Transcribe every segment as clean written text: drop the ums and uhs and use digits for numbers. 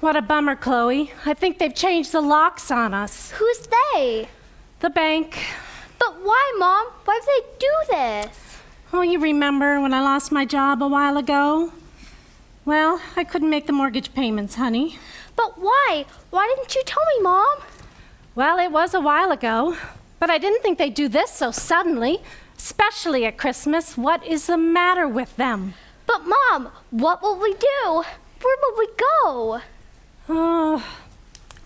What a bummer, Chloe. I think they've changed the locks on us. Who's they? The bank. But why, Mom? Why do they do this? Oh, you remember when I lost my job a while ago? Well, I couldn't make the mortgage payments, honey. But why? Why didn't you tell me, Mom? Well, it was a while ago, but I didn't think they'd do this so suddenly, especially at Christmas. What is the matter with them? But, Mom, what will we do? Where will we go? Oh,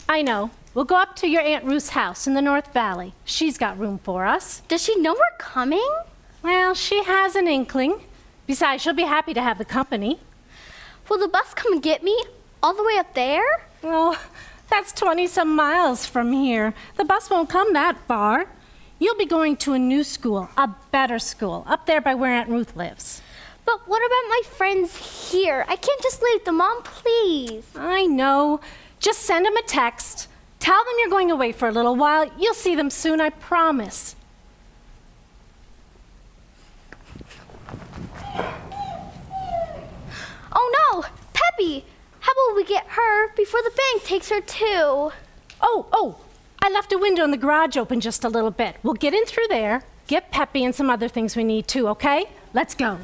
I know. We'll go up to your Aunt Ruth's house in the North Valley. She's got room for us. Does she know we're coming? Well, she has an inkling. Besides, she'll be happy to have the company. Will the bus come and get me? All the way up there? Oh, that's 20-some miles from here. The bus won't come that far. You'll be going to a new school, a better school, up there by where Aunt Ruth lives. But what about my friends here? I can't just leave them, Mom, please. I know. Just send them a text. Tell them you're going away for a little while. You'll see them soon, I promise. Oh no, Peppy! How will we get her before the bank takes her too? Oh, I left a window in the garage open just a little bit. We'll get in through there, get Peppy and some other things we need too, okay? Let's go.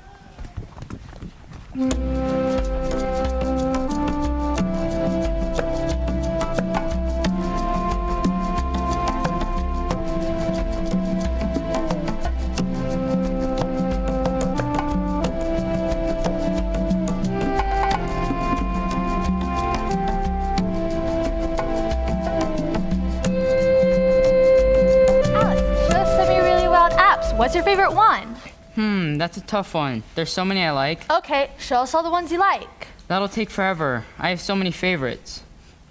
What's your favorite one? That's a tough one. There's so many I like. Okay, show us all the ones you like. That'll take forever. I have so many favorites.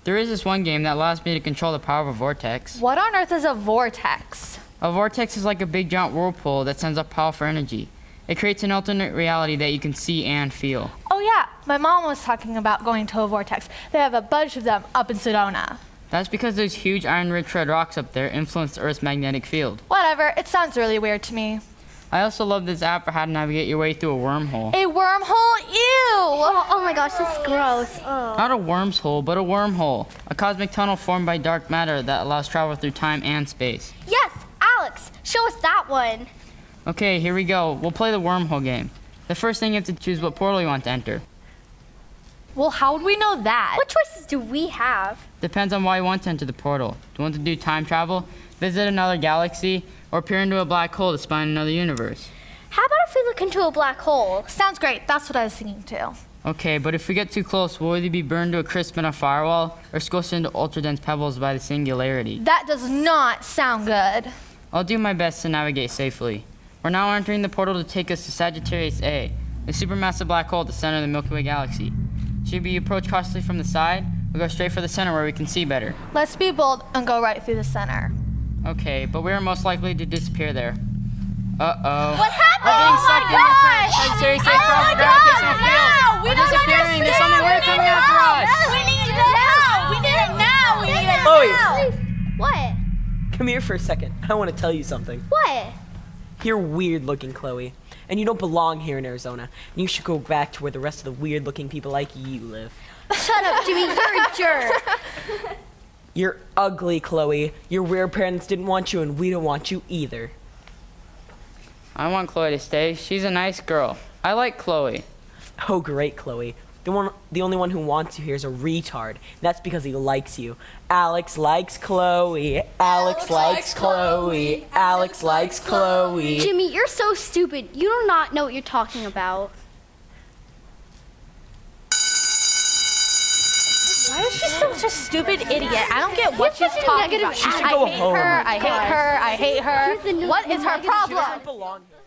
There is this one game that allows me to control the power of a vortex. What on earth is a vortex? A vortex is like a big giant whirlpool that sends up powerful energy. It creates an alternate reality that you can see and feel. Oh yeah, my mom was talking about going to a vortex. They have a bunch of them up in Sedona. That's because those huge iron-rich red rocks up there influence the Earth's magnetic field. Whatever, it sounds really weird to me. I also love this app for how to navigate your way through a wormhole. A wormhole? Ew! Oh my gosh, that's gross. Oh. Not a wormhole, but a wormhole. A cosmic tunnel formed by dark matter that allows travel through time and space. Yes, Alex, show us that one. Okay, here we go. We'll play the wormhole game. The first thing you have to choose what portal you want to enter. Well, how would we know that? What choices do we have? Depends on why you want to enter the portal. Do you want to do time travel, visit another galaxy, or peer into a black hole to spy in another universe? How about if we look into a black hole? Sounds great. That's what I was thinking too. Okay, but if we get too close, we'll either be burned to a crisp in a firewall or squished into ultra-dense pebbles by the singularity. That does not sound good. I'll do my best to navigate safely. We're now entering the portal to take us to Sagittarius A, a supermassive black hole at the center of the Milky Way galaxy. Should we approach cautiously from the side, or go straight for the center where we can see better? Let's be bold and go right through the center. Okay, but we are most likely to disappear there. Uh-oh. What happened? We're being sucked into the gosh! Sagittarius A Oh across my the gravitational God! field. No! We We're don't disappearing. There's something weird coming after us. We need it now! We need it now! We need it Chloe. now! What? Come here for a second. I want to tell you something. What? You're weird looking, Chloe. And you don't belong here in Arizona. And you should go back to where the rest of the weird looking people like you live. Shut up, Jimmy, you're a jerk. You're ugly, Chloe. Your weird parents didn't want you, and we don't want you either. I want Chloe to stay. She's a nice girl. I like Chloe. Oh, great, Chloe. The only one who wants you here is a retard. That's because he likes you. Alex likes Chloe. Alex likes Chloe. Alex likes Chloe. Jimmy, you're so stupid. You do not know what you're talking about. Why is she such a stupid idiot? I don't get what she's such a talking negative about. She should I go hate home. her, I hate her, I hate her. She's the What is her negative- She doesn't problem? belong here.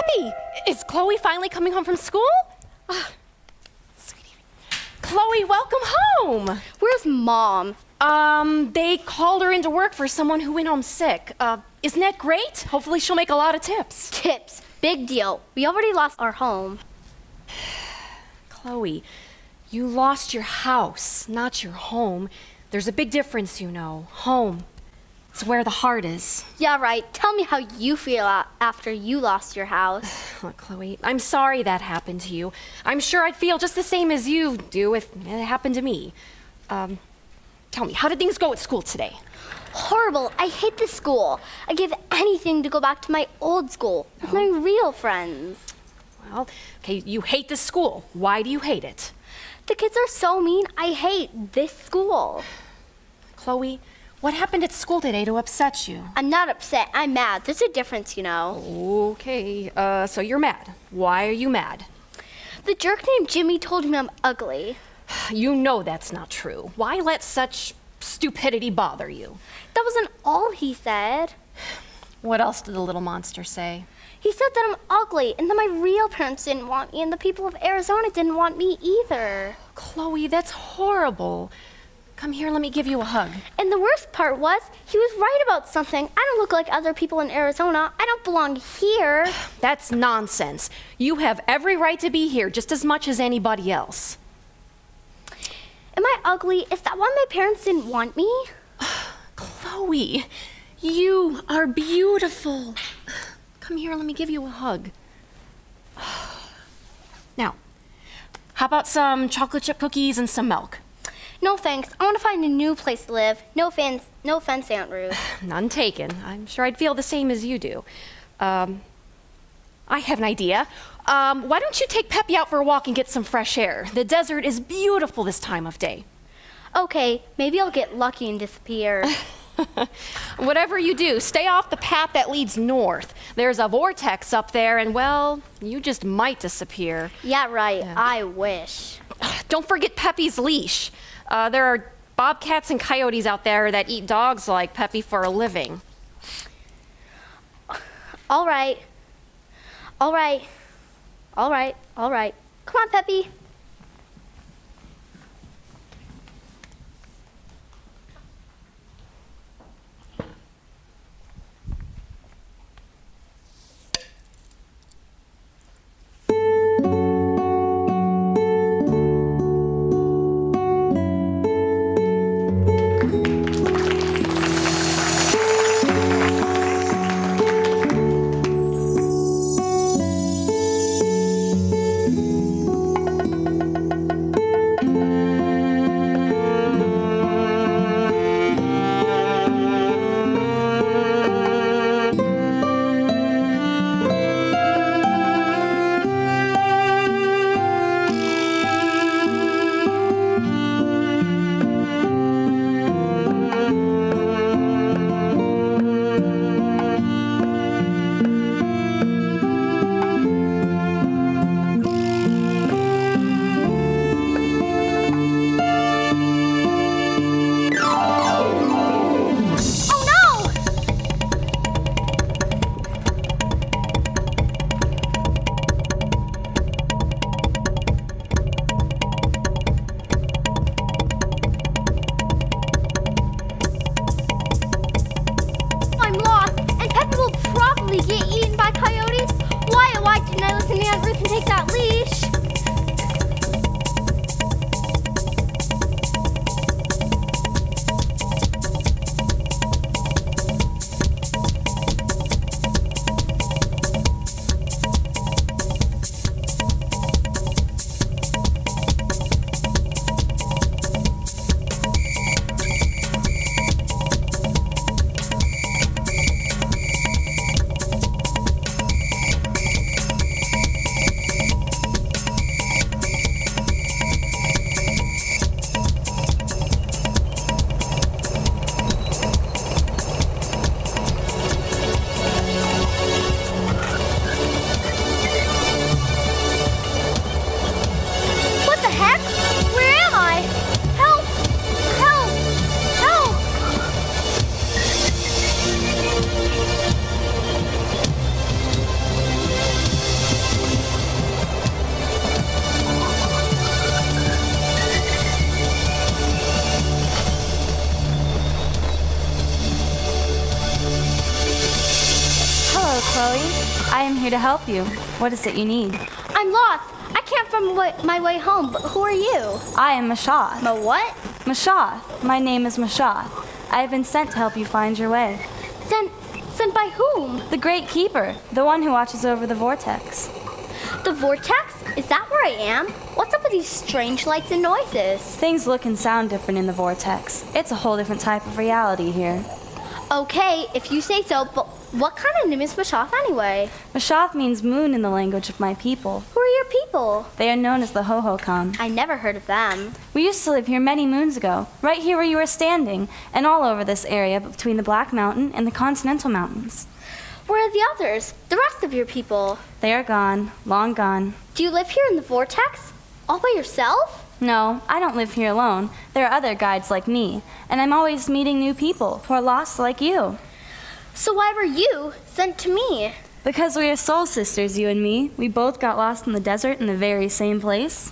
Peppy, is Chloe finally coming home from school? Sweetie. Chloe, welcome home. Where's Mom? They called her into work for someone who went home sick. Isn't that great? Hopefully she'll make a lot of tips. Tips. Big deal. We already lost our home. Chloe, you lost your house, not your home. There's a big difference, you know. Home. It's where the heart is. Yeah, right. Tell me how you feel after you lost your house. Look, Chloe, I'm sorry that happened to you. I'm sure I'd feel just the same as you do if it happened to me. Tell me, how did things go at school today? Horrible. I hate this school. I give anything to go back to my old school with my real friends. Well, okay, you hate this school. Why do you hate it? The kids are so mean. I hate this school. Chloe, what happened at school today to upset you? I'm not upset. I'm mad. There's a difference, you know. Okay, so you're mad. Why are you mad? The jerk named Jimmy told me I'm ugly. You know that's not true. Why let such stupidity bother you? That wasn't all he said. What else did the little monster say? He said that I'm ugly and that my real parents didn't want me and the people of Arizona didn't want me either. Chloe, that's horrible. Come here, let me give you a hug. And the worst part was, he was right about something. I don't look like other people in Arizona. I don't belong here. That's nonsense. You have every right to be here just as much as anybody else. Am I ugly? Is that why my parents didn't want me? Chloe, you are beautiful. Come here, let me give you a hug. Now, how about some chocolate chip cookies and some milk? No thanks. I want to find a new place to live. No offense, Aunt Ruth. None taken. I'm sure I'd feel the same as you do. I have an idea. Why don't you take Peppy out for a walk and get some fresh air? The desert is beautiful this time of day. Okay, maybe I'll get lucky and disappear. Whatever you do, stay off the path that leads north. There's a vortex up there, and well, you just might disappear. Yeah, right. I wish. Don't forget Peppy's leash. There are bobcats and coyotes out there that eat dogs like Peppy for a living. All right. All right. All right. All right. Come on, Peppy. to help you. What is it you need? I'm lost. I can't find my way home, but who are you? I am Mashath. What? Mashath. My name is Mashath. I have been sent to help you find your way. Sent by whom? The Great Keeper, the one who watches over the vortex. The vortex? Is that where I am? What's up with these strange lights and noises? Things look and sound different in the vortex. It's a whole different type of reality here. Okay, if you say so, but what kind of name is Mashath anyway? Mashath means moon in the language of my people. Who are your people? They are known as the Hohokam. I never heard of them. We used to live here many moons ago, right here where you are standing, and all over this area between the Black Mountain and the Continental Mountains. Where are the others? The rest of your people? They are gone, long gone. Do you live here in the vortex? All by yourself? No, I don't live here alone. There are other guides like me, and I'm always meeting new people who are lost like you. So why were you sent to me? Because we are soul sisters, you and me. We both got lost in the desert in the very same place.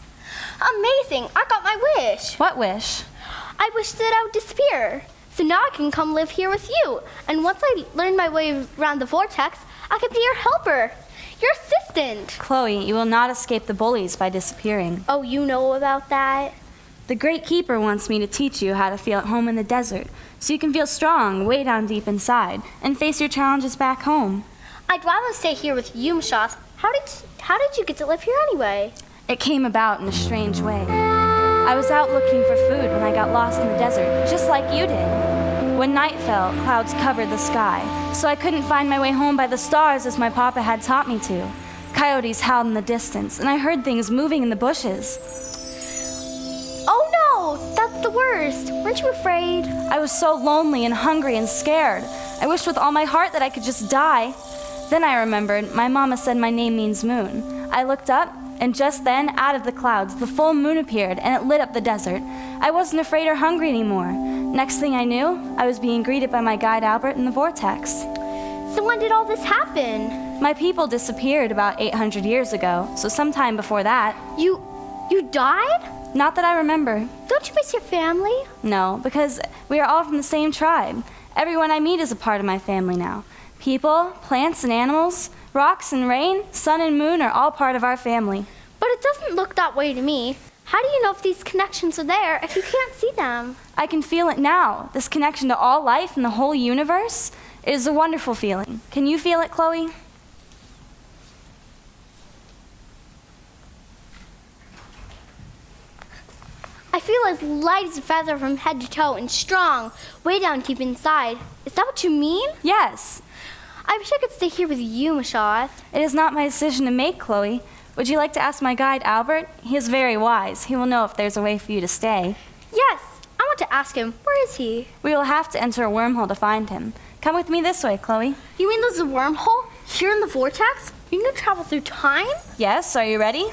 Amazing! I got my wish! What wish? I wish that I would disappear. So now I can come live here with you. And once I learn my way around the vortex, I can be your helper. Your assistant. Chloe, you will not escape the bullies by disappearing. Oh, you know about that? The Great Keeper wants me to teach you how to feel at home in the desert, so you can feel strong way down deep inside and face your challenges back home. I'd rather stay here with you, Mashath. How did you get to live here anyway? It came about in a strange way. I was out looking for food when I got lost in the desert, just like you did. When night fell, clouds covered the sky, so I couldn't find my way home by the stars as my papa had taught me to. Coyotes howled in the distance, and I heard things moving in the bushes. Oh no, that's the worst. Weren't you afraid? I was so lonely and hungry and scared. I wished with all my heart that I could just die. Then I remembered my mama said my name means moon. I looked up, and just then, out of the clouds, the full moon appeared, and it lit up the desert. I wasn't afraid or hungry anymore. Next thing I knew, I was being greeted by my guide Albert in the vortex. So when did all this happen? My people disappeared about 800 years ago, so sometime before that. You died? Not that I remember. Don't you miss your family? No, because we are all from the same tribe. Everyone I meet is a part of my family now. People, plants and animals, rocks and rain, sun and moon are all part of our family. But it doesn't look that way to me. How do you know if these connections are there if you can't see them? I can feel it now, this connection to all life and the whole universe. It is a wonderful feeling. Can you feel it, Chloe? I feel as light as a feather from head to toe and strong, way down deep inside. Is that what you mean? Yes. I wish I could stay here with you, Mashath. It is not my decision to make, Chloe. Would you like to ask my guide, Albert? He is very wise. He will know if there's a way for you to stay. Yes, I want to ask him. Where is he? We will have to enter a wormhole to find him. Come with me this way, Chloe. You mean there's a wormhole here in the vortex? You can travel through time? Yes, are you ready?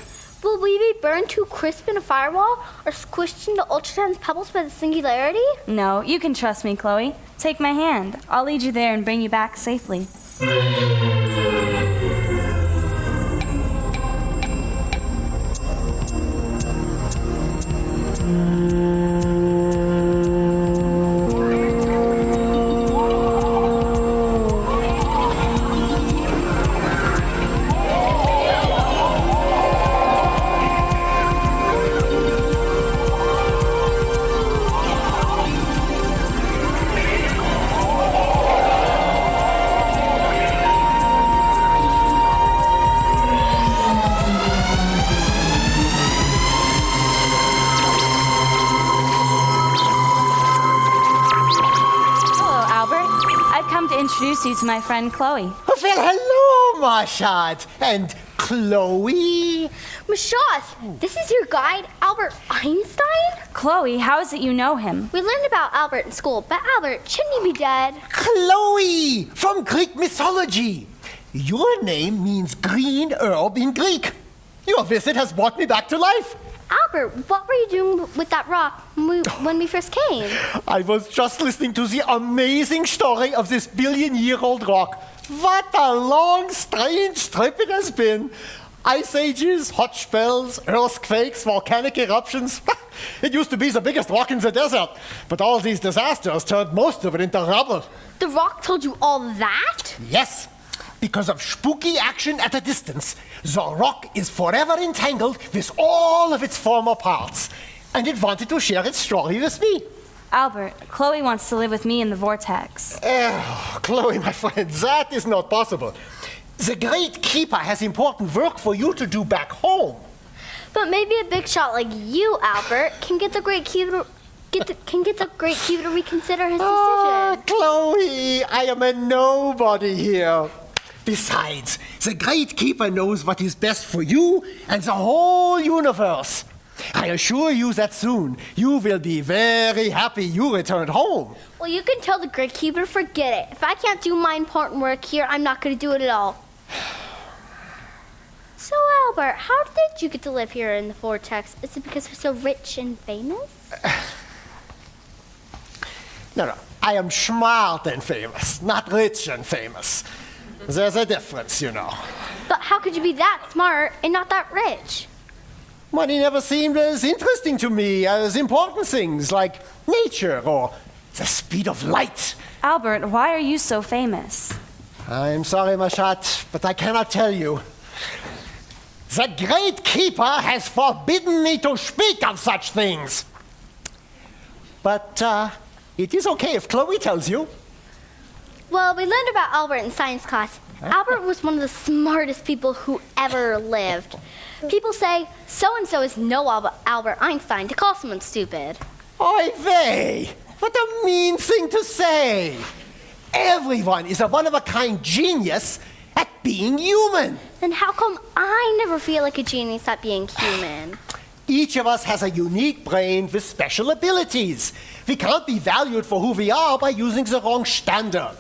Will we be burned too crisp in a firewall or squished into ultra-dense pebbles by the singularity? No, you can trust me, Chloe. Take my hand. I'll lead you there and bring you back safely. Introduce you to my friend Chloe. Well, hello, Mashath. And Chloe? Mashath, this is your guide, Albert Einstein? Chloe, how is it you know him? We learned about Albert in school, but Albert, shouldn't he be dead? Chloe, from Greek mythology. Your name means green herb in Greek. Your visit has brought me back to life. Albert, what were you doing with that rock when we first came? I was just listening to the amazing story of this billion-year-old rock. What a long, strange trip it has been. Ice ages, hot spells, earthquakes, volcanic eruptions. It used to be the biggest rock in the desert, but all these disasters turned most of it into rubble. The rock told you all that? Yes. Because of spooky action at a distance, the rock is forever entangled with all of its former parts. And it wanted to share its story with me. Albert, Chloe wants to live with me in the vortex. Chloe, my friend, that is not possible. The Great Keeper has important work for you to do back home. But maybe a big shot like you, Albert, can get the Great Keeper to reconsider his decision. Chloe, I am a nobody here. Besides, the Great Keeper knows what is best for you and the whole universe. I assure you that soon you will be very happy you returned home. Well, you can tell the Great Keeper to forget it. If I can't do my important work here, I'm not going to do it at all. So, Albert, how did you get to live here in the vortex? Is it because you're so rich and famous? No, I am smart and famous, not rich and famous. There's a difference, you know. But how could you be that smart and not that rich? Money never seemed as interesting to me as important things like nature or the speed of light. Albert, why are you so famous? I'm sorry, Mashath, but I cannot tell you. The Great Keeper has forbidden me to speak of such things. But it is okay if Chloe tells you. Well, we learned about Albert in science class. Albert was one of the smartest people who ever lived. People say so-and-so is no Albert Einstein to call someone stupid. Oy vey! What a mean thing to say! Everyone is a one-of-a-kind genius at being human. Then how come I never feel like a genius at being human? Each of us has a unique brain with special abilities. We can't be valued for who we are by using the wrong standard.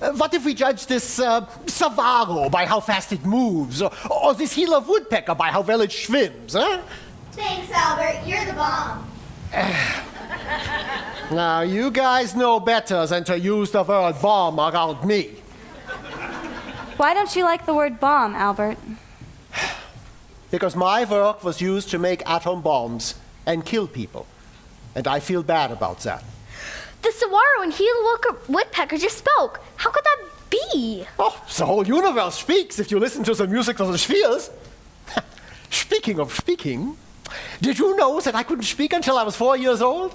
What if we judge this saguaro by how fast it moves, or this Gila woodpecker by how well it swims, huh? Thanks, Albert. You're the bomb. Now, you guys know better than to use the word bomb around me. Why don't you like the word bomb, Albert? Because my work was used to make atom bombs and kill people. And I feel bad about that. The saguaro and Gila woodpecker just spoke. How could that be? Oh, the whole universe speaks if you listen to the music of the spheres. Speaking of speaking, did you know that I couldn't speak until I was 4 years old?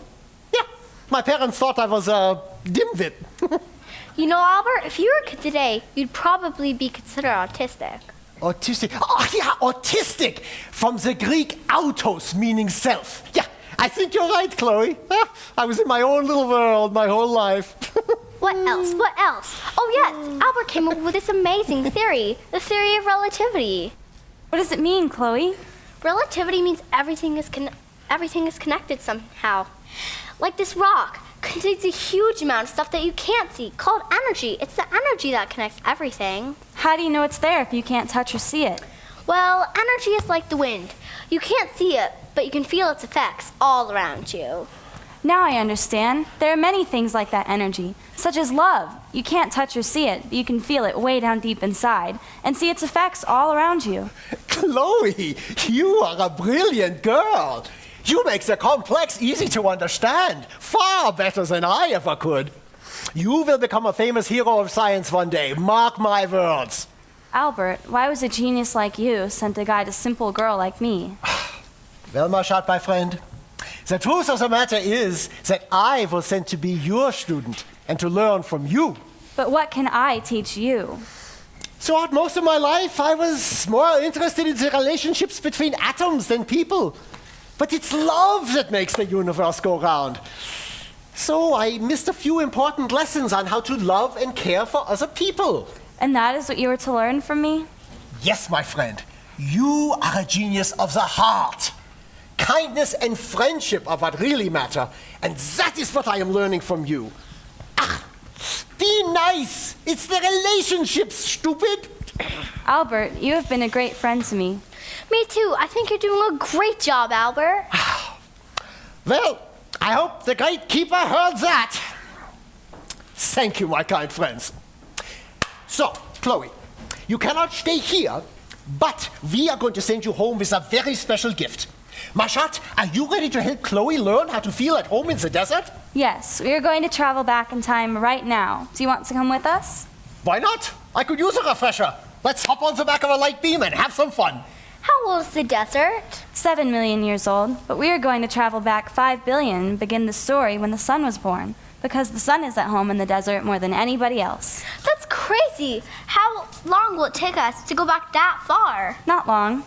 Yeah, my parents thought I was a dimwit. You know, Albert, if you were a kid today, you'd probably be considered autistic. Autistic. Oh, yeah, autistic. From the Greek autos, meaning self. Yeah, I think you're right, Chloe. I was in my own little world my whole life. What else? What else? Oh, yes, Albert came up with this amazing theory, the theory of relativity. What does it mean, Chloe? Relativity means everything is connected somehow. Like this rock contains a huge amount of stuff that you can't see, called energy. It's the energy that connects everything. How do you know it's there if you can't touch or see it? Well, energy is like the wind. You can't see it, but you can feel its effects all around you. Now I understand. There are many things like that energy, such as love. You can't touch or see it, but you can feel it way down deep inside and see its effects all around you. Chloe, you are a brilliant girl. You make the complex easy to understand, far better than I ever could. You will become a famous hero of science one day, mark my words. Albert, why was a genius like you sent to guide a simple girl like me? Well, Mashath, my friend, the truth of the matter is that I was sent to be your student and to learn from you. But what can I teach you? Throughout most of my life, I was more interested in the relationships between atoms than people. But it's love that makes the universe go round. So I missed a few important lessons on how to love and care for other people. And that is what you were to learn from me? Yes, my friend. You are a genius of the heart. Kindness and friendship are what really matter. And that is what I am learning from you. Be nice. It's the relationships, stupid. Albert, you have been a great friend to me. Me too. I think you're doing a great job, Albert. Well, I hope the Great Keeper heard that. Thank you, my kind friends. So, Chloe, you cannot stay here, but we are going to send you home with a very special gift. Mashath, are you ready to help Chloe learn how to feel at home in the desert? Yes, we are going to travel back in time right now. Do you want to come with us? Why not? I could use a refresher. Let's hop on the back of a light beam and have some fun. How old is the desert? 7 million years old, but we are going to travel back 5 billion and begin the story when the sun was born, because the sun is at home in the desert more than anybody else. That's crazy. How long will it take us to go back that far? Not long.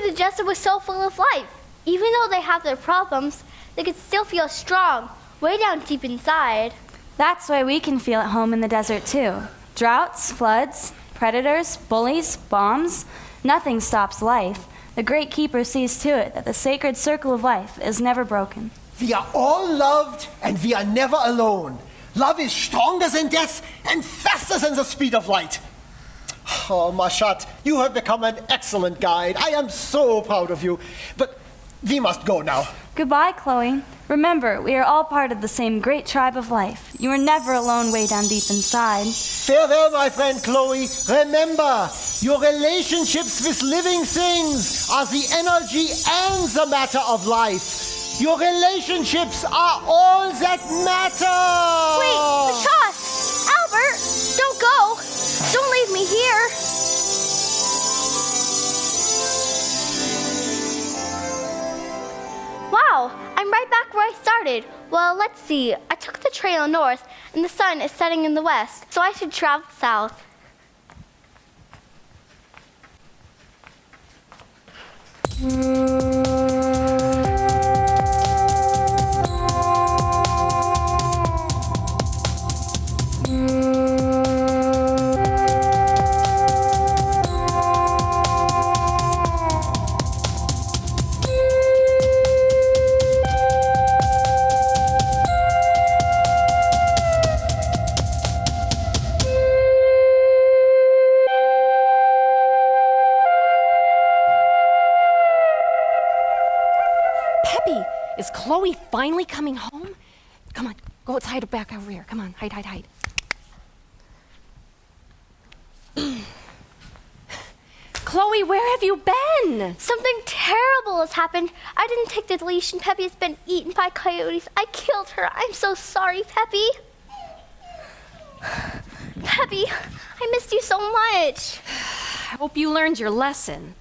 The desert was so full of life. Even though they have their problems, they could still feel strong, way down deep inside. That's why we can feel at home in the desert too. Droughts, floods, predators, bullies, bombs, nothing stops life. The Great Keeper sees to it that the sacred circle of life is never broken. We are all loved and we are never alone. Love is stronger than death and faster than the speed of light. Oh, Mashath, you have become an excellent guide. I am so proud of you. But We must go now. Goodbye, Chloe. Remember, we are all part of the same great tribe of life. You are never alone way down deep inside. Farewell, my friend Chloe. Remember, your relationships with living things are the energy and the matter of life. Your relationships are all that matter. Wait, Mashath! Albert! Don't go! Don't leave me here! Wow, I'm right back where I started. Well, let's see. I took the trail north, and the sun is setting in the west, so I should travel south. Peppy, is Chloe finally coming home? Come on, go outside back over here. Come on, hide, hide, hide. Chloe, where have you been? Something terrible has happened. I didn't take the leash, and Peppy has been eaten by coyotes. I killed her. I'm so sorry, Peppy. Peppy, I missed you so much. I hope you learned your lesson.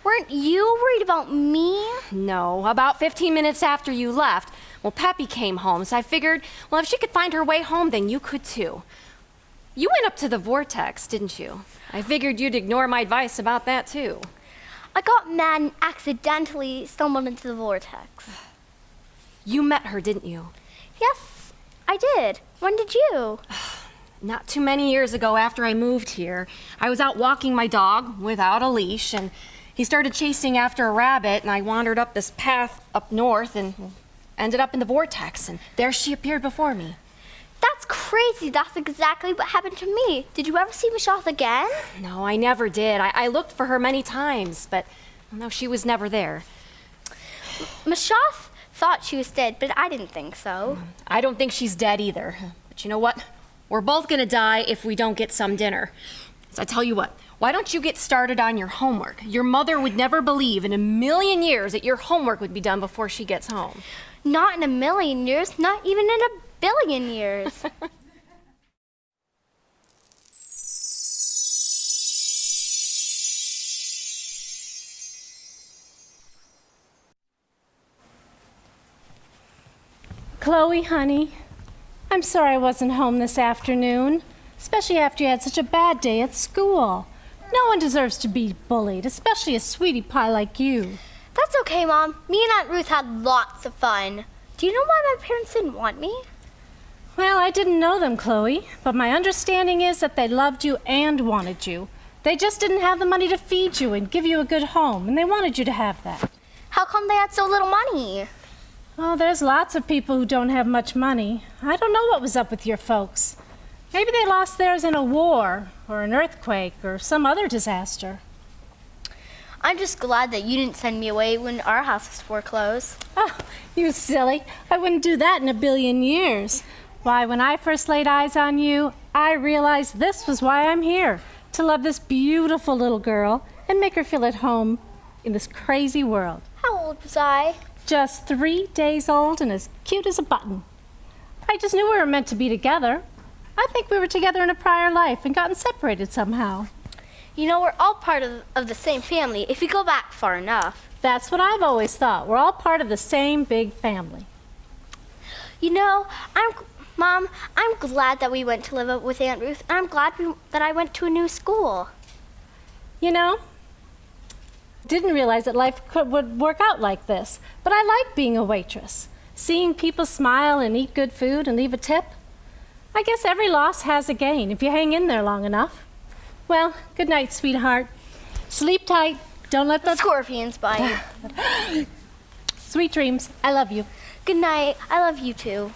Weren't you worried about me? No, about 15 minutes after you left. Well, Peppy came home, so I figured, well, if she could find her way home, then you could too. You went up to the vortex, didn't you? I figured you'd ignore my advice about that too. I got mad and accidentally stumbled into the vortex. You met her, didn't you? Yes, I did. When did you? Not too many years ago after I moved here, I was out walking my dog without a leash, and he started chasing after a rabbit, and I wandered up this path up north and ended up in the vortex, and there she appeared before me. That's crazy. That's exactly what happened to me. Did you ever see Mashath again? No, I never did. I looked for her many times, but no, she was never there. Mashath thought she was dead, but I didn't think so. I don't think she's dead either. But you know what? We're both gonna die if we don't get some dinner. So I tell you what, why don't you get started on your homework? Your mother would never believe in a million years that your homework would be done before she gets home. Not in a million years, not even in a billion years. Chloe, honey, I'm sorry I wasn't home this afternoon, especially after you had such a bad day at school. No one deserves to be bullied, especially a sweetie pie like you. That's okay, Mom. Me and Aunt Ruth had lots of fun. Do you know why my parents didn't want me? Well, I didn't know them, Chloe, but my understanding is that they loved you and wanted you. They just didn't have the money to feed you and give you a good home, and they wanted you to have that. How come they had so little money? Oh, there's lots of people who don't have much money. I don't know what was up with your folks. Maybe they lost theirs in a war, or an earthquake, or some other disaster. I'm just glad that you didn't send me away when our house was foreclosed. Oh, you silly. I wouldn't do that in a billion years. Why, when I first laid eyes on you, I realized this was why I'm here, to love this beautiful little girl and make her feel at home in this crazy world. How old was I? Just 3 days old and as cute as a button. I just knew we were meant to be together. I think we were together in a prior life and gotten separated somehow. You know, we're all part of the same family if you go back far enough. That's what I've always thought. We're all part of the same big family. You know, Mom, I'm glad that we went to live with Aunt Ruth, and I'm glad that I went to a new school. You know, didn't realize that life would work out like this, but I like being a waitress. Seeing people smile and eat good food and leave a tip. I guess every loss has a gain if you hang in there long enough. Well, good night, sweetheart. Sleep tight. Don't let the Scorpions bite. Sweet dreams. I love you. Good night. I love you too.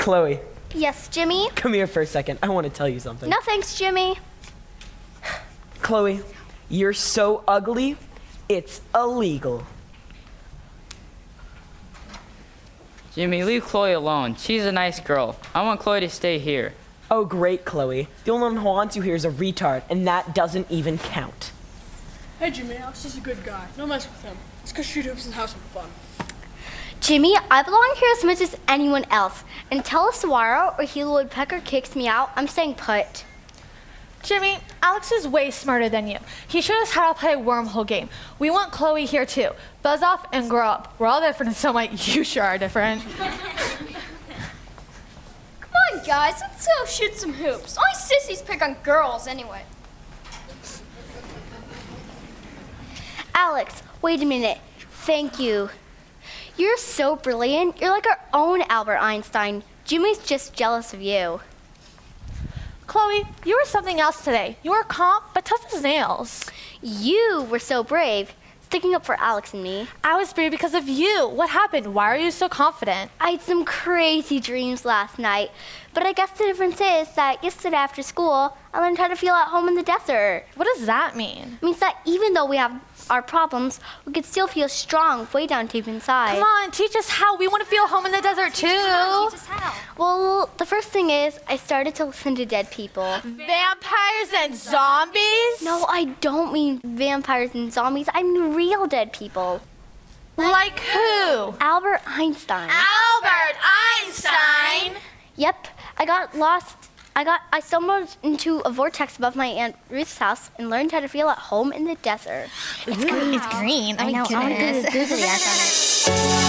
Chloe, Yes, Jimmy? come here for a second. I want to tell you something. No thanks, Jimmy. Chloe, you're so ugly, it's illegal. Jimmy, leave Chloe alone. She's a nice girl. I want Chloe to stay here. Oh, great, Chloe. The only one who wants you here is a retard, and that doesn't even count. Hey Jimmy, Alex is a good guy. Don't mess with him. Let's go shoot hoops and have some fun. Jimmy, I belong here as much as anyone else. Until a saguaro or Gila woodpecker kicks me out, I'm staying put. Jimmy, Alex is way smarter than you. He showed us how to play a wormhole game. We want Chloe here too. Buzz off and grow up. We're all different in some way. You sure are different. Come on, guys, let's go shoot some hoops. Only sissies pick on girls anyway. Alex, wait a minute. Thank you. You're so brilliant. You're like our own Albert Einstein. Jimmy's just jealous of you. Chloe, you were something else today. You were calm, but tough as nails. You were so brave, sticking up for Alex and me. I was brave because of you. What happened? Why are you so confident? I had some crazy dreams last night, but I guess the difference is that yesterday after school, I learned how to feel at home in the desert. What does that mean? It means that even though we have our problems, we could still feel strong way down deep inside. Come on, teach us how. We want to feel home in the desert too. Teach us how. Well, the first thing is I started to listen to dead people. Vampires and zombies? No, I don't mean vampires and zombies. I mean real dead people. Like who? Albert Einstein. Albert Einstein? Yep, I got lost. I stumbled into a vortex above my Aunt Ruth's house and learned how to feel at home in the desert. It's green. I know. I want to do the googly eyes on it.